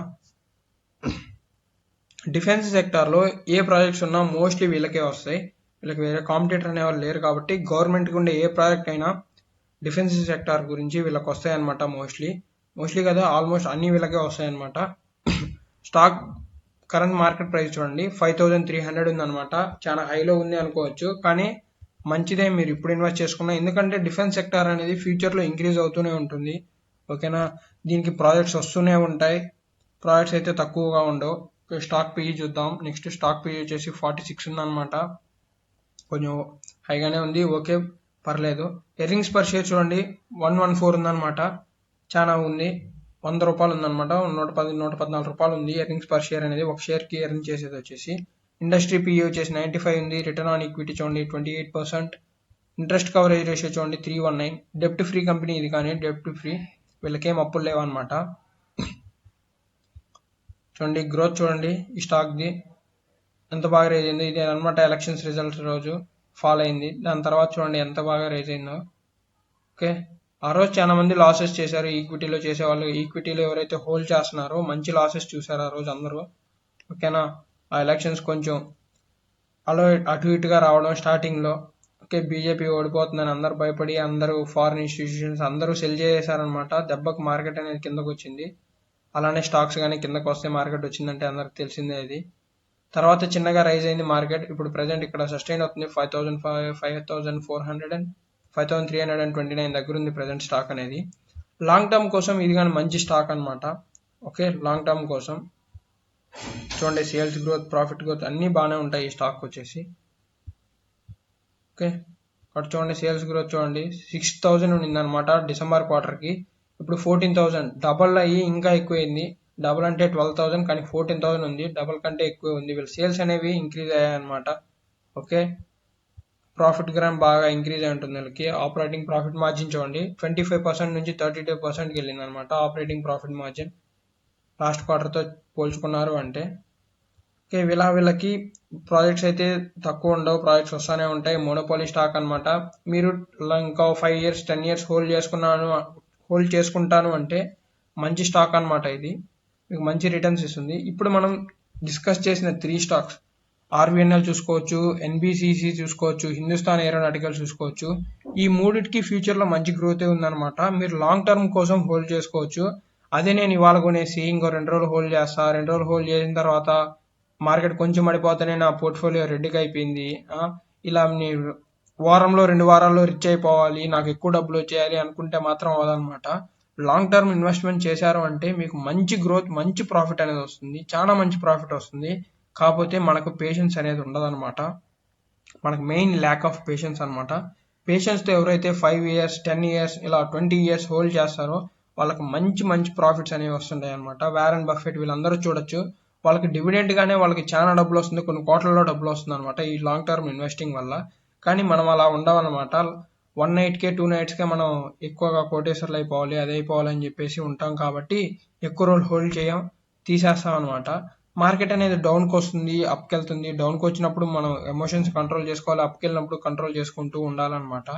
డిఫెన్స్ సెక్టార్లో ఏ ప్రాజెక్ట్స్ ఉన్నా మోస్ట్లీ వీళ్ళకే వస్తాయి. వీళ్ళకి వేరే కాంపిటీటర్ అనే వాళ్ళు లేరు కాబట్టి గవర్నమెంట్కి ఉండే ఏ ప్రాజెక్ట్ అయినా డిఫెన్స్ సెక్టార్ గురించి వీళ్ళకి వస్తాయి అనమాట. మోస్ట్లీ కదా, ఆల్మోస్ట్ అన్ని వీళ్ళకే వస్తాయి అనమాట. స్టాక్ కరెంట్ మార్కెట్ ప్రైస్ చూడండి 5300 ఉందన్నమాట. చాలా హైలో ఉంది అనుకోవచ్చు, కానీ మంచిదే మీరు ఇప్పుడు ఇన్వెస్ట్ చేసుకున్నా. ఎందుకంటే డిఫెన్స్ సెక్టార్ అనేది ఫ్యూచర్లో ఇంక్రీజ్ అవుతూనే ఉంటుంది. ఓకేనా, దీనికి ప్రాజెక్ట్స్ వస్తూనే ఉంటాయి. ప్రాజెక్ట్స్ అయితే తక్కువగా ఉండవు. స్టాక్ పిఈ చూద్దాం. నెక్స్ట్ స్టాక్ పిఈ వచ్చేసి 46 ఉందన్నమాట. కొంచెం హైగానే ఉంది, ఓకే పర్లేదు. ఎర్నింగ్స్ పర్ షేర్ చూడండి 114 ఉందన్నమాట. చాలా ఉంది, 100 రూపాయలు ఉందన్నమాట. 114 రూపాయలు ఉంది ఎర్నింగ్స్ పర్ షేర్ అనేది. ఒక షేర్కి ఎర్న్ చేసేది వచ్చేసి. ఇండస్ట్రీ పిఈ వచ్చేసి 95 ఉంది. రిటర్న్ ఆన్ ఈక్విటీ చూడండి 28%. ఇంట్రెస్ట్ కవరేజ్ రేషియో చూడండి 319. డెప్ట్ ఫ్రీ కంపెనీ ఇది, కానీ డెప్ట్ ఫ్రీ, వీళ్ళకేం అప్పులు లేవన్నమాట. చూడండి గ్రోత్ చూడండి ఈ స్టాక్ది ఎంత బాగా రేజ్ అయింది. ఇది అనమాట ఎలక్షన్స్ రిజల్ట్స్ రోజు ఫాల్ అయింది. దాని తర్వాత చూడండి ఎంత బాగా రేజ్ అయిందో. ఓకే, ఆ రోజు చాలా మంది లాసెస్ చేశారు ఈక్విటీలో చేసేవాళ్ళు. ఈక్విటీలో ఎవరైతే హోల్డ్ చేస్తున్నారో మంచి లాసెస్ చూసారు ఆ రోజు అందరూ. ఓకేనా, ఆ ఎలక్షన్స్ కొంచెం అలా అటు ఇటుగా రావడం స్టార్టింగ్లో. ఓకే, బీజేపీ ఓడిపోతుందని అందరూ భయపడి అందరూ ఫారిన్ ఇన్స్టిట్యూషన్స్ అందరూ సెల్ చేశారనమాట. దెబ్బకు మార్కెట్ అనేది కిందకు వచ్చింది. అలానే స్టాక్స్ కానీ కిందకు వస్తే మార్కెట్ వచ్చిందంటే అందరికి తెలిసిందే ఇది. తర్వాత చిన్నగా రైజ్ అయింది మార్కెట్. ఇప్పుడు ప్రజెంట్ ఇక్కడ సస్టైన్ అవుతుంది 5400 అండ్ 5329 దగ్గర ఉంది ప్రజెంట్ స్టాక్ అనేది. లాంగ్ టర్మ్ కోసం ఇది కానీ మంచి స్టాక్ అనమాట. ఓకే, లాంగ్ టర్మ్ కోసం చూడండి సేల్స్ గ్రోత్, ప్రాఫిట్ గ్రోత్ అన్నీ బాగానే ఉంటాయి ఈ స్టాక్ వచ్చేసి. ఓకే, అక్కడ చూడండి సేల్స్ గ్రోత్ చూడండి 6000 ఉండింది అనమాట డిసెంబర్ క్వార్టర్కి. ఇప్పుడు 14,000, డబల్ అయ్యి ఇంకా ఎక్కువైంది. డబల్ అంటే 12,000, కానీ 14,000 ఉంది, డబల్ కంటే ఎక్కువ ఉంది. వీళ్ళ సేల్స్ అనేవి ఇంక్రీజ్ అయ్యాయి అనమాట. ఓకే, ప్రాఫిట్ గ్రామ్ బాగా ఇంక్రీజ్ అయి ఉంటుంది వీళ్ళకి. ఆపరేటింగ్ ప్రాఫిట్ మార్జిన్ చూడండి 25% నుంచి 32%కి వెళ్ళింది అనమాట ఆపరేటింగ్ ప్రాఫిట్ మార్జిన్ లాస్ట్ క్వార్టర్తో పోల్చుకున్నారు అంటే. ఓకే, వీళ్ళకి ప్రాజెక్ట్స్ అయితే తక్కువ ఉండవు, ప్రాజెక్ట్స్ వస్తూనే ఉంటాయి. మోనోపోలీ స్టాక్ అనమాట. మీరు ఇంకా 5 years 10 years హోల్డ్ చేసుకుంటాను అంటే మంచి స్టాక్ అనమాట. ఇది మీకు మంచి రిటర్న్స్ ఇస్తుంది. ఇప్పుడు మనం డిస్కస్ చేసిన 3 స్టాక్స్, ఆర్వీఎన్ఎల్ చూసుకోవచ్చు, ఎన్బిసిసి చూసుకోవచ్చు, హిందుస్థాన్ ఏరోనాటికల్ చూసుకోవచ్చు. ఈ మూడిటికి ఫ్యూచర్లో మంచి గ్రోత్ ఉందన్నమాట. మీరు లాంగ్ టర్మ్ కోసం హోల్డ్ చేసుకోవచ్చు. అదే నేను ఇవాళ కొనేసి ఇంకో 2 రోజులు హోల్డ్ చేస్తా, 2 రోజులు హోల్డ్ చేసిన తర్వాత మార్కెట్ కొంచెం పడిపోతేనే నా పోర్ట్ఫోలియో రెడ్గా అయిపోయింది, ఇలా వారంలో 2 వారాల్లో రిచ్ అయిపోవాలి, నాకు ఎక్కువ డబ్బులు వచ్చేయాలి అనుకుంటే మాత్రం అవ్వదన్నమాట. లాంగ్ టర్మ్ ఇన్వెస్ట్మెంట్ చేశారు అంటే మీకు మంచి గ్రోత్, మంచి ప్రాఫిట్ అనేది వస్తుంది, చాలా మంచి ప్రాఫిట్ వస్తుంది. కాకపోతే మనకు పేషెన్స్ అనేది ఉండదన్నమాట. మనకు మెయిన్ ల్యాక్ ఆఫ్ పేషెన్స్ అనమాట. పేషెన్స్తో ఎవరైతే 5 years 10 years ఇలా 20 years హోల్డ్ చేస్తారో వాళ్ళకి మంచి మంచి ప్రాఫిట్స్ అనేవి వస్తుంటాయి అనమాట. వారెన్ బఫెట్ వీళ్ళందరూ చూడొచ్చు, వాళ్ళకి డివిడెంట్ గానే వాళ్ళకి చాలా డబ్బులు వస్తుంది, కొన్ని కోట్లలో డబ్బులు వస్తుంది అనమాట ఈ లాంగ్ టర్మ్ ఇన్వెస్టింగ్ వల్ల. కానీ మనం అలా ఉండవన్నమాట. 1 nightకే 2 nightsకే మనం ఎక్కువగా కోటేశ్వర్లు అయిపోవాలి, అది అయిపోవాలి అని చెప్పేసి ఉంటాం. కాబట్టి ఎక్కువ రోజులు హోల్డ్ చేయం, తీసేస్తాం అనమాట. మార్కెట్ అనేది డౌన్కి వస్తుంది, అప్కి వెళ్తుంది. డౌన్కి వచ్చినప్పుడు మనం ఎమోషన్స్ కంట్రోల్ చేసుకోవాలి, అప్కి వెళ్ళినప్పుడు కంట్రోల్ చేసుకుంటూ ఉండాలన్నమాట.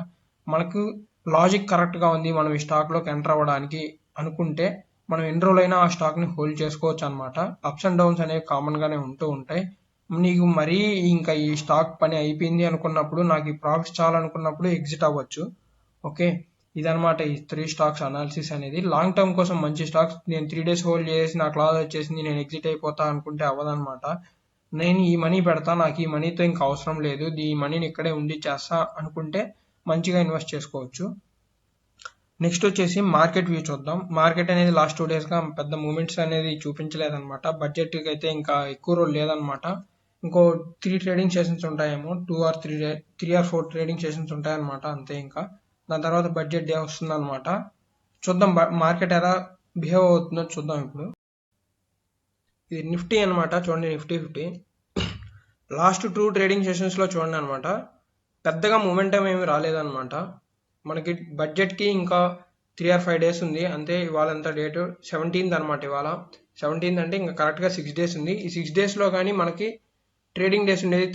మనకు లాజిక్ కరెక్ట్గా ఉంది, మనం ఈ స్టాక్లోకి ఎంటర్ అవ్వడానికి అనుకుంటే మనం ఎన్ని రోజులైనా ఆ స్టాక్ని హోల్డ్ చేసుకోవచ్చు అనమాట. అప్స్ అండ్ డౌన్స్ అనేవి కామన్గానే ఉంటూ ఉంటాయి. నీకు మరీ ఇంకా ఈ స్టాక్ పని అయిపోయింది అనుకున్నప్పుడు, నాకు ఈ ప్రాఫిట్స్ చాలనుకున్నప్పుడు ఎగ్జిట్ అవ్వచ్చు. ఓకే, ఇదనమాట ఈ 3 స్టాక్స్ అనాలిసిస్ అనేది. లాంగ్ టర్మ్ కోసం మంచి స్టాక్స్. నేను 3 days హోల్డ్ చేసి నాకు లాస్ వచ్చేసింది, నేను ఎగ్జిట్ అయిపోతా అనుకుంటే అవ్వదనమాట. నేను ఈ మనీ పెడతా, నాకు ఈ మనీతో ఇంకా అవసరం లేదు, ఈ మనీని ఇక్కడే ఉండి చేస్తా అనుకుంటే మంచిగా ఇన్వెస్ట్ చేసుకోవచ్చు. నెక్స్ట్ వచ్చేసి మార్కెట్ వ్యూ చూద్దాం. మార్కెట్ అనేది లాస్ట్ 2 daysగా పెద్ద మూమెంట్స్ అనేది చూపించలేదన్నమాట. బడ్జెట్కి అయితే ఇంకా ఎక్కువ రోజులు లేదనమాట. ఇంకో 3 ట్రేడింగ్ సెషన్స్ ఉంటాయేమో, 2 or 3 or 4 ట్రేడింగ్ సెషన్స్ ఉంటాయన్నమాట, అంతే. ఇంకా దాని తర్వాత బడ్జెట్ డే వస్తుందన్నమాట. చూద్దాం మార్కెట్ ఎలా బిహేవ్ అవుతుందో చూద్దాం. ఇప్పుడు ఇది నిఫ్టీ అనమాట. చూడండి నిఫ్టీ 50 లాస్ట్ 2 ట్రేడింగ్ సెషన్స్లో చూడండి అనమాట, పెద్దగా మూమెంటం ఏమి రాలేదన్నమాట. మనకి బడ్జెట్కి ఇంకా 3 or 5 days ఉంది అంతే. ఇవాళ ఎంత డేటు 17th అనమాట. ఇవాళ 17th అంటే ఇంకా కరెక్ట్గా 6 days ఉంది. ఈ 6 daysలో కానీ మనకి ట్రేడింగ్ డేస్ ఉండేది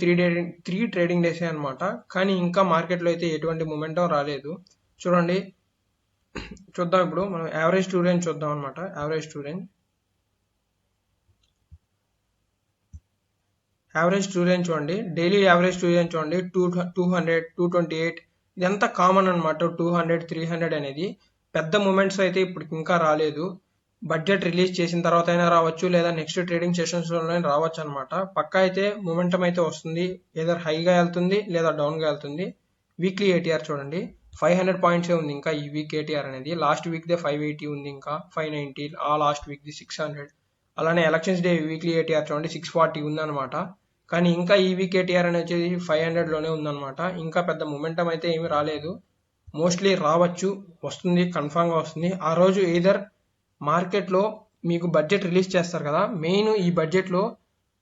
త్రీ ట్రేడింగ్ డేసే అనమాట. కానీ ఇంకా మార్కెట్లో అయితే ఎటువంటి మొమెంటం రాలేదు. చూడండి, చూద్దాం ఇప్పుడు మనం యావరేజ్ టూ రేంజ్ చూద్దాం అనమాట. యావరేజ్ టూ రేంజ్ చూడండి, డైలీ యావరేజ్ టూ రేంజ్ చూడండి, 200, 228 ఇదంతా కామన్ అనమాట. 200, 300 అనేది పెద్ద మూమెంట్స్ అయితే ఇప్పుడు ఇంకా రాలేదు. బడ్జెట్ రిలీజ్ చేసిన తర్వాత అయినా రావచ్చు, లేదా నెక్స్ట్ ట్రేడింగ్ సెషన్స్ లోనే రావచ్చు అనమాట. పక్కా అయితే మూమెంటం అయితే వస్తుంది, ఏదర్ హైగా వెళ్తుంది లేదా డౌన్ గా వెళ్తుంది. వీక్లీ ఏటీఆర్ చూడండి, 500 పాయింట్సే ఉంది ఇంకా ఈ వీక్ ఏటీఆర్ అనేది. లాస్ట్ వీక్ దే 580 ఉంది, ఇంకా 590, ఆ లాస్ట్ వీక్ ది 600. అలానే ఎలక్షన్స్ డే వీక్లీ ఏటీఆర్ చూడండి 640 ఉంది అనమాట. కానీ ఇంకా ఈ వీక్ ఏటీఆర్ అనేది 500 లోనే ఉందన్నమాట. ఇంకా పెద్ద మొమెంటం అయితే ఏమీ రాలేదు. మోస్ట్లీ రావచ్చు, వస్తుంది, కన్ఫామ్గా వస్తుంది. ఆ రోజు ఎయిదర్ మార్కెట్లో మీకు బడ్జెట్ రిలీజ్ చేస్తారు కదా, మెయిన్ ఈ బడ్జెట్లో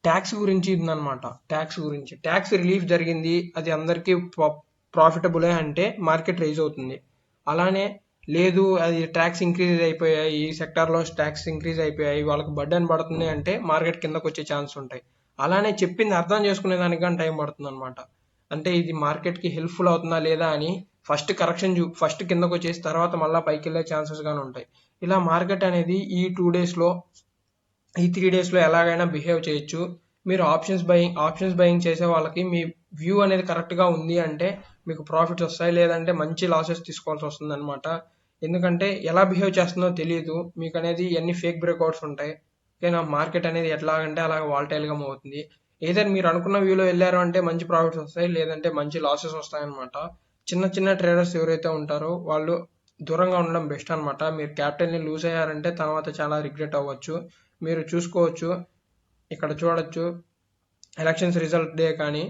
ట్యాక్స్ గురించి ఉందన్నమాట. ట్యాక్స్ రిలీఫ్ జరిగింది, అది అందరికీ ప్రాఫిటబులే అంటే మార్కెట్ రైజ్ అవుతుంది. అలానే లేదు అది ట్యాక్స్ ఇంక్రీజ్ అయిపోయాయి, ఈ సెక్టార్లో ట్యాక్స్ ఇంక్రీజ్ అయిపోయాయి, వాళ్ళకి బర్డెన్ పడుతుంది అంటే మార్కెట్ కిందకు వచ్చే ఛాన్స్ ఉంటాయి. అలానే చెప్పింది అర్థం చేసుకునే దానికి కానీ టైం పడుతుంది అనమాట. అంటే ఇది మార్కెట్కి హెల్ప్ఫుల్ అవుతుందా లేదా అని ఫస్ట్ ఫస్ట్ కిందకు వచ్చేసి తర్వాత మళ్ళీ పైకి వెళ్ళే ఛాన్సెస్ కానీ ఉంటాయి. ఇలా మార్కెట్ అనేది ఈ 2 డేస్లో, ఈ 3 డేస్లో ఎలాగైనా బిహేవ్ చేయొచ్చు. మీరు ఆప్షన్స్ బయింగ్ చేసే వాళ్ళకి మీ వ్యూ అనేది కరెక్ట్గా ఉంది అంటే మీకు ప్రాఫిట్స్ వస్తాయి, లేదంటే మంచి లాసెస్ తీసుకోవాల్సి వస్తుంది అనమాట. ఎందుకంటే ఎలా బిహేవ్ చేస్తుందో తెలియదు మీకు అనేది, ఎన్ని ఫేక్ బ్రేక్అవుట్స్ ఉంటాయి. ఓకేనా, మార్కెట్ అనేది ఎట్లాగంటే అలాగ వాలటైల్గా అవుతుంది. ఏదైనా మీరు అనుకున్న వ్యూలో వెళ్ళారు అంటే మంచి ప్రాఫిట్స్ వస్తాయి, లేదంటే మంచి లాసెస్ వస్తాయన్నమాట. చిన్న ట్రేడర్స్ ఎవరైతే ఉంటారో వాళ్ళు దూరంగా ఉండడం బెస్ట్ అనమాట. మీరు క్యాపిటల్ని లూజ్ అయ్యారంటే తర్వాత చాలా రిగ్రెట్ అవ్వచ్చు. మీరు చూసుకోవచ్చు, ఇక్కడ చూడొచ్చు ఎలక్షన్స్ రిజల్ట్ డే కానీ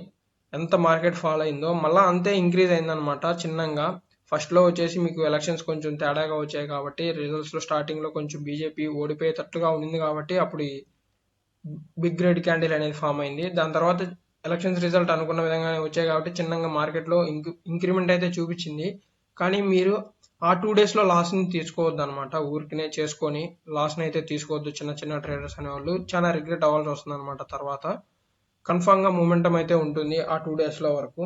ఎంత మార్కెట్ ఫాల్ అయిందో, మళ్ళీ అంతే ఇంక్రీజ్ అయిందనమాట చిన్నగా. ఫస్ట్లో వచ్చేసి మీకు ఎలక్షన్స్ కొంచెం తేడాగా వచ్చాయి కాబట్టి, రిజల్ట్స్లో స్టార్టింగ్లో కొంచెం బీజేపీ ఓడిపోయేటట్టుగా ఉంది కాబట్టి అప్పుడు బిగ్ రెడ్ క్యాండిల్ అనేది ఫామ్ అయింది. దాని తర్వాత ఎలక్షన్స్ రిజల్ట్ అనుకున్న విధంగానే వచ్చాయి కాబట్టి చిన్నగా మార్కెట్లో ఇంక్రిమెంట్ అయితే చూపించింది. కానీ మీరు ఆ 2 డేస్లో లాస్ని తీసుకోవద్దు అనమాట. ఊరికినే చేసుకొని లాస్ని అయితే తీసుకోవద్దు. చిన్న ట్రేడర్స్ అనేవాళ్ళు చాలా రిగ్రెట్ అవ్వాల్సి వస్తుంది అనమాట. తర్వాత కన్ఫామ్గా మూమెంటం అయితే ఉంటుంది ఆ 2 డేస్లో వరకు.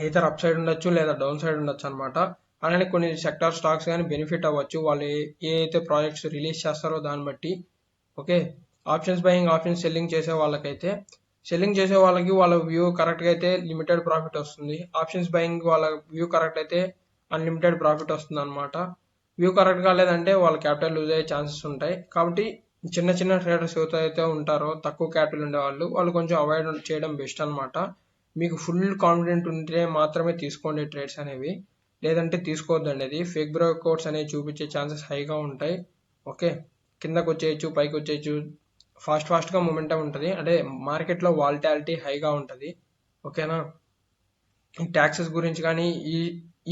అయితే అప్ సైడ్ ఉండొచ్చు లేదా డౌన్ సైడ్ ఉండొచ్చు అనమాట. అలానే కొన్ని సెక్టార్ స్టాక్స్ కానీ బెనిఫిట్ అవ్వచ్చు, వాళ్ళు ఏ అయితే ప్రాజెక్ట్స్ రిలీజ్ చేస్తారో దాన్ని బట్టి. Okay, options buying, options selling చేసే వాళ్ళకి వాళ్ళ వ్యూ కరెక్ట్గా అయితే లిమిటెడ్ ప్రాఫిట్ వస్తుంది. ఆప్షన్స్ బయింగ్ వాళ్ళ వ్యూ కరెక్ట్ అయితే అన్లిమిటెడ్ ప్రాఫిట్ వస్తుంది అనమాట. వ్యూ కరెక్ట్ కాలేదంటే వాళ్ళ క్యాపిటల్ లూజ్ అయ్యే ఛాన్సెస్ ఉంటాయి. కాబట్టి చిన్న ట్రేడర్స్ ఎవరైతే ఉంటారో, తక్కువ క్యాపిటల్ ఉండే వాళ్ళు కొంచెం అవాయిడ్ చేయడం బెస్ట్ అనమాట. మీకు ఫుల్ కాన్ఫిడెంట్ ఉంటే మాత్రమే తీసుకోండి ట్రేడ్స్ అనేవి, లేదంటే తీసుకోవద్దండి. అది ఫేక్ బ్రేక్అవుట్స్ అనేవి చూపించే ఛాన్సెస్ హైగా ఉంటాయి. ఓకే, కిందకు వచ్చేయచ్చు, పైకి వచ్చేయచ్చు, ఫాస్ట్గా మూమెంటం ఉంటుంది. అంటే మార్కెట్లో వాలటాలిటీ హైగా ఉంటుంది. ఓకేనా, ట్యాక్సెస్ గురించి కానీ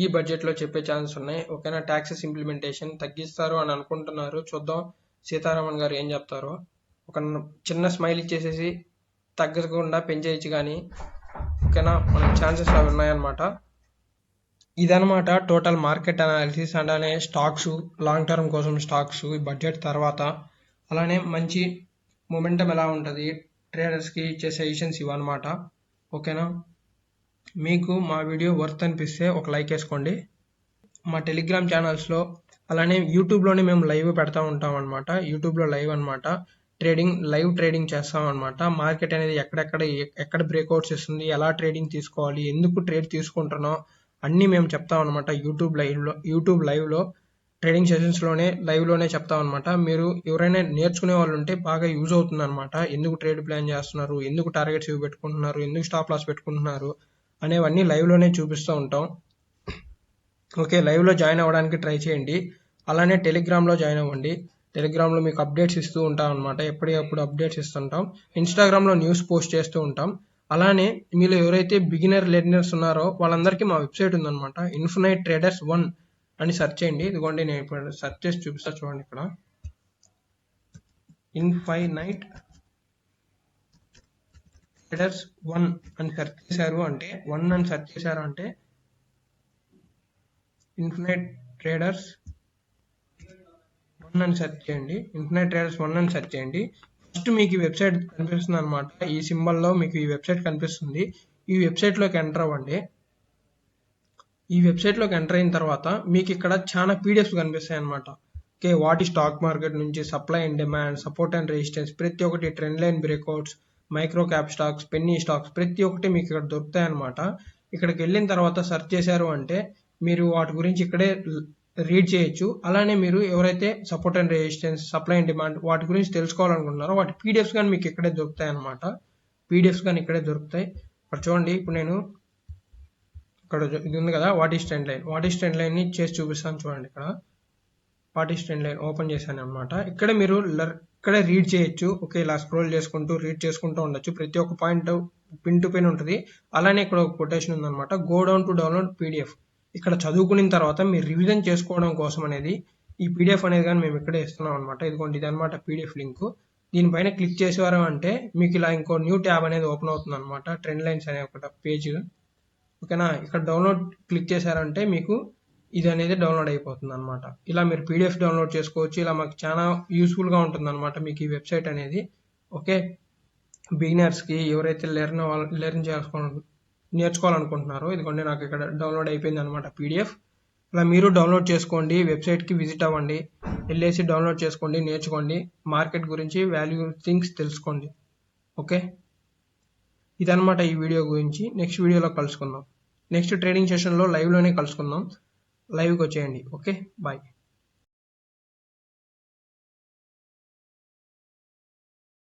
ఈ బడ్జెట్లో చెప్పే ఛాన్సెస్ ఉన్నాయి. ఓకేనా, ట్యాక్సెస్ ఇంప్లిమెంటేషన్ తగ్గిస్తారు అని అనుకుంటున్నారు. చూద్దాం సీతారామన్ గారు ఏం చెప్తారో. ఒక చిన్న స్మైల్ ఇచ్చేసేసి తగ్గకుండా పెంచేయచ్చు కానీ, ఓకేనా, మనకి ఛాన్సెస్ అవి ఉన్నాయన్నమాట. ఇదనమాట టోటల్ మార్కెట్ అనాలిసిస్. అలానే స్టాక్స్, లాంగ్ టర్మ్ కోసం స్టాక్స్ ఈ బడ్జెట్ తర్వాత, అలానే మంచి మొమెంటం ఎలా ఉంటుంది, ట్రేడర్స్కి ఇచ్చే సజెషన్స్ ఇవన్నమాట. ఓకేనా, మీకు మా వీడియో వర్త్ అనిపిస్తే ఒక లైక్ వేసుకోండి. మా టెలిగ్రామ్ ఛానల్స్లో అలానే యూట్యూబ్లోనే మేము లైవ్ పెడతా ఉంటాం అనమాట. యూట్యూబ్లో లైవ్ అనమాట, లైవ్ ట్రేడింగ్ చేస్తాం అనమాట. మార్కెట్ అనేది ఎక్కడ బ్రేక్అవుట్స్ ఇస్తుంది, ఎలా ట్రేడింగ్ తీసుకోవాలి, ఎందుకు ట్రేడ్ తీసుకుంటున్నాం అన్నీ మేము చెప్తాం అనమాట. యూట్యూబ్ లైవ్లో ట్రేడింగ్ సెషన్స్లోనే లైవ్లోనే చెప్తాం అనమాట. మీరు ఎవరైనా నేర్చుకునే వాళ్ళు ఉంటే బాగా యూజ్ అవుతుంది అనమాట. ఎందుకు ట్రేడ్ ప్లాన్ చేస్తున్నారు, ఎందుకు టార్గెట్స్ ఇవి పెట్టుకుంటున్నారు, ఎందుకు స్టాప్ లాస్ పెట్టుకుంటున్నారు అనేవన్నీ లైవ్లోనే చూపిస్తూ ఉంటాం. ఓకే, లైవ్లో జాయిన్ అవ్వడానికి ట్రై చేయండి. అలానే టెలిగ్రామ్లో జాయిన్ అవ్వండి. టెలిగ్రామ్లో మీకు అప్డేట్స్ ఇస్తూ ఉంటాం అనమాట, ఎప్పటికప్పుడు అప్డేట్స్ ఇస్తుంటాం. ఇన్స్టాగ్రామ్లో న్యూస్ పోస్ట్ చేస్తూ ఉంటాం. అలానే మీలో ఎవరైతే బిగినర్ లెర్నర్స్ ఉన్నారో వాళ్ళందరికీ మా వెబ్సైట్ ఉందన్నమాట. ఇన్ఫినైట్ ట్రేడర్స్ 1 అని సెర్చ్ చేయండి. ఇదిగోండి, నేను ఇప్పుడు సెర్చ్ చేసి చూపిస్తా చూడండి. ఇక్కడ ఇన్ఫైనైట్ ట్రేడర్స్ 1 అని సెర్చ్ చేశారు అంటే, 1 అని సెర్చ్ చేశారు అంటే ఇన్ఫినైట్ ట్రేడర్స్ 1 అని సెర్చ్ చేయండి. ఇన్ఫినైట్ ట్రేడర్స్ 1 అని సెర్చ్ చేయండి. ఫస్ట్ మీకు ఈ వెబ్సైట్ కనిపిస్తుంది అనమాట. ఈ సింబల్లో మీకు ఈ వెబ్సైట్ కనిపిస్తుంది. ఈ వెబ్సైట్లోకి ఎంటర్ అవ్వండి. ఈ వెబ్సైట్లోకి ఎంటర్ అయిన తర్వాత మీకు ఇక్కడ చాలా పీడిఎఫ్స్ కనిపిస్తాయి అనమాట. ఓకే, వాట్ ఈ స్టాక్ మార్కెట్ నుంచి supply and demand, support and resistance, ప్రతి ఒక్కటి trend line breakouts, micro cap stocks, Penney stocks, ప్రతి ఒక్కటి మీకు ఇక్కడ దొరుకుతాయి అనమాట. ఇక్కడికి వెళ్ళిన తర్వాత సెర్చ్ చేశారు అంటే మీరు వాటి గురించి ఇక్కడే రీడ్ చేయొచ్చు. అలానే మీరు ఎవరైతే support and resistance, supply and demand వాటి గురించి తెలుసుకోవాలనుకుంటున్నారో వాటి పీడిఎఫ్స్ కానీ మీకు ఇక్కడే దొరుకుతాయి అనమాట. పీడిఎఫ్స్ కానీ ఇక్కడే దొరుకుతాయి. ఇక్కడ చూడండి, ఇప్పుడు నేను ఇక్కడ ఇది ఉంది కదా, what is trend line. What is trend line ని చేసి చూపిస్తాను చూడండి. ఇక్కడ what is trend line open చేశాను అనమాట. ఇక్కడ మీరు ఇక్కడే రీడ్ చేయొచ్చు. ఓకే, ఇలా స్క్రోల్ చేసుకుంటూ రీడ్ చేసుకుంటూ ఉండొచ్చు. ప్రతి ఒక్క పాయింట్ పిన్ టు పిన్ ఉంటుంది. అలానే ఇక్కడ ఒక కొటేషన్ ఉందన్నమాట, go down to download PDF. ఇక్కడ చదువుకున్న తర్వాత మీరు రివిజన్ చేసుకోవడం కోసం అనేది ఈ పీడిఎఫ్ అనేది కానీ మేము ఇక్కడే ఇస్తున్నాం అనమాట. ఇదిగోండి, ఇది అనమాట పీడిఎఫ్ లింక్. దీనిపైన క్లిక్ చేసేవారు అంటే మీకు ఇలా ఇంకో న్యూ ట్యాబ్ అనేది ఓపెన్ అవుతుంది అనమాట. ట్రెండ్ లైన్స్ అనే ఒక పేజ్. ఓకేనా, ఇక్కడ డౌన్లోడ్ క్లిక్ చేశారంటే మీకు ఇది అనేది డౌన్లోడ్ అయిపోతుంది అనమాట. ఇలా మీరు పీడిఎఫ్ డౌన్లోడ్ చేసుకోవచ్చు. ఇలా మాకు చాలా యూస్ఫుల్గా ఉంటుంది అనమాట మీకు ఈ వెబ్సైట్ అనేది. ఓకే, బిగినర్స్కి ఎవరైతే లెర్న్ నేర్చుకోవాలనుకుంటున్నారో ఇదిగోండి, నాకు ఇక్కడ డౌన్లోడ్ అయిపోయింది అనమాట పీడిఎఫ్. ఇలా మీరు డౌన్లోడ్ చేసుకోండి, వెబ్సైట్కి విజిట్ అవ్వండి, వెళ్ళేసి డౌన్లోడ్ చేసుకోండి, నేర్చుకోండి, మార్కెట్ గురించి వాల్యూ థింగ్స్ తెలుసుకోండి. ఓకే, ఇదనమాట ఈ వీడియో గురించి. నెక్స్ట్ వీడియోలో కలుసుకుందాం. నెక్స్ట్ ట్రేడింగ్ సెషన్లో లైవ్లోనే కలుసుకుందాం. లైవ్కి వచ్చేయండి. Okay, bye.